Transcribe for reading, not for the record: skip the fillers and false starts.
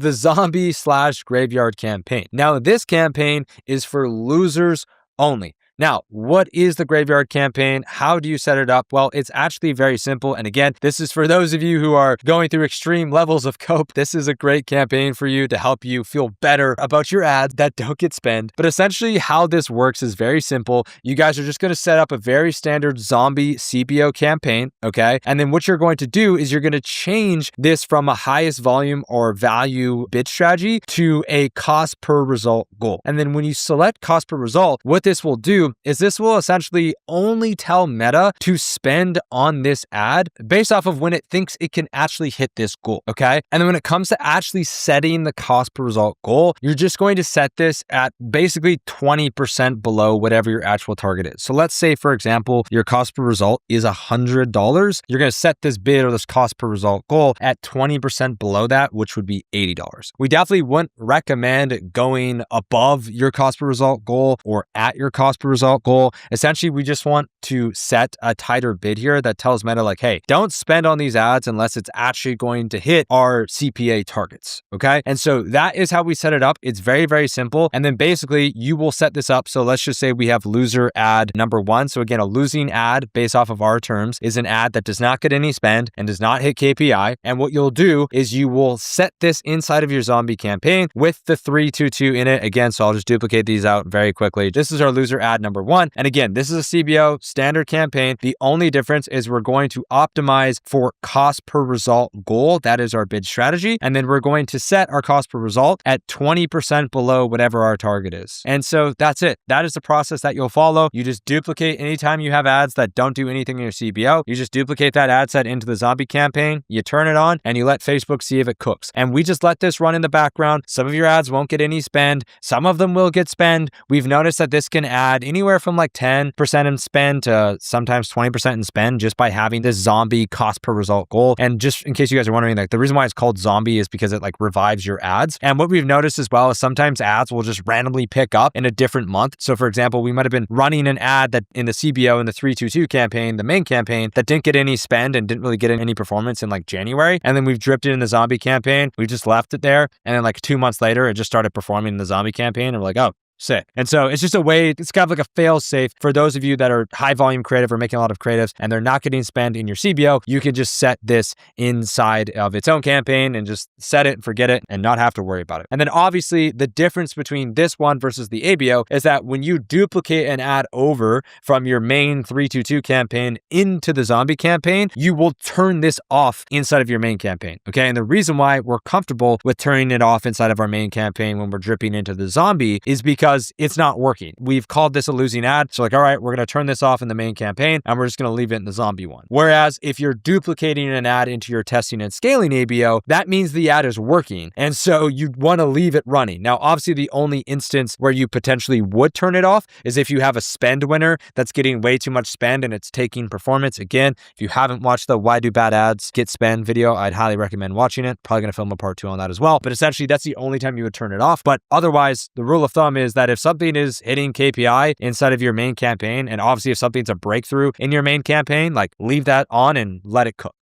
the zombie / graveyard campaign. Now, this campaign is for losers only. Now, what is the graveyard campaign? How do you set it up? Well, it's actually very simple. And again, this is for those of you who are going through extreme levels of cope. This is a great campaign for you to help you feel better about your ads that don't get spent. But essentially how this works is very simple. You guys are just going to set up a very standard zombie CBO campaign, okay? And then what you're going to do is you're going to change this from a highest volume or value bid strategy to a cost per result goal. And then when you select cost per result, what this will do is this will essentially only tell Meta to spend on this ad based off of when it thinks it can actually hit this goal, okay? And then when it comes to actually setting the cost per result goal, you're just going to set this at basically 20% below whatever your actual target is. So let's say, for example, your cost per result is $100. You're going to set this bid or this cost per result goal at 20% below that, which would be $80. We definitely wouldn't recommend going above your cost per result goal or at your cost per result goal. Essentially, we just want to set a tighter bid here that tells Meta like, hey, don't spend on these ads unless it's actually going to hit our CPA targets, okay? And so that is how we set it up. It's very, very simple. And then basically you will set this up. So let's just say we have loser ad number 1. So again, a losing ad based off of our terms is an ad that does not get any spend and does not hit KPI. And what you'll do is you will set this inside of your zombie campaign with the 322 in it. Again, so I'll just duplicate these out very quickly. This is our loser ad number 1. And again, this is a CBO standard campaign. The only difference is we're going to optimize for cost per result goal. That is our bid strategy. And then we're going to set our cost per result at 20% below whatever our target is. And so that's it. That is the process that you'll follow. You just duplicate anytime you have ads that don't do anything in your CBO. You just duplicate that ad set into the zombie campaign. You turn it on and you let Facebook see if it cooks. And we just let this run in the background. Some of your ads won't get any spend. Some of them will get spend. We've noticed that this can add anywhere from like 10% in spend to sometimes 20% in spend just by having this zombie cost per result goal. And just in case you guys are wondering, like the reason why it's called zombie is because it like revives your ads. And what we've noticed as well is sometimes ads will just randomly pick up in a different month. So for example, we might have been running an ad that in the CBO in the 322 campaign, the main campaign, that didn't get any spend and didn't really get any performance in like January. And then we've dripped it in the zombie campaign. We just left it there. And then like 2 months later, it just started performing in the zombie campaign. And we're like, oh, sick. And so it's just a way, it's kind of like a fail safe for those of you that are high volume creative or making a lot of creatives and they're not getting spend in your CBO. You can just set this inside of its own campaign and just set it and forget it and not have to worry about it. And then obviously the difference between this one versus the ABO is that when you duplicate an ad over from your main 322 campaign into the zombie campaign, you will turn this off inside of your main campaign. Okay. And the reason why we're comfortable with turning it off inside of our main campaign when we're dripping into the zombie is because it's not working. We've called this a losing ad. So like, all right, we're going to turn this off in the main campaign and we're just going to leave it in the zombie one. Whereas if you're duplicating an ad into your testing and scaling ABO, that means the ad is working. And so you'd want to leave it running. Now, obviously the only instance where you potentially would turn it off is if you have a spend winner that's getting way too much spend and it's taking performance. Again, if you haven't watched the Why Do Bad Ads Get Spend video, I'd highly recommend watching it. Probably going to film a part 2 on that as well. But essentially that's the only time you would turn it off. But otherwise, the rule of thumb is that if something is hitting KPI inside of your main campaign, and obviously if something's a breakthrough in your main campaign, like leave that on and let it cook.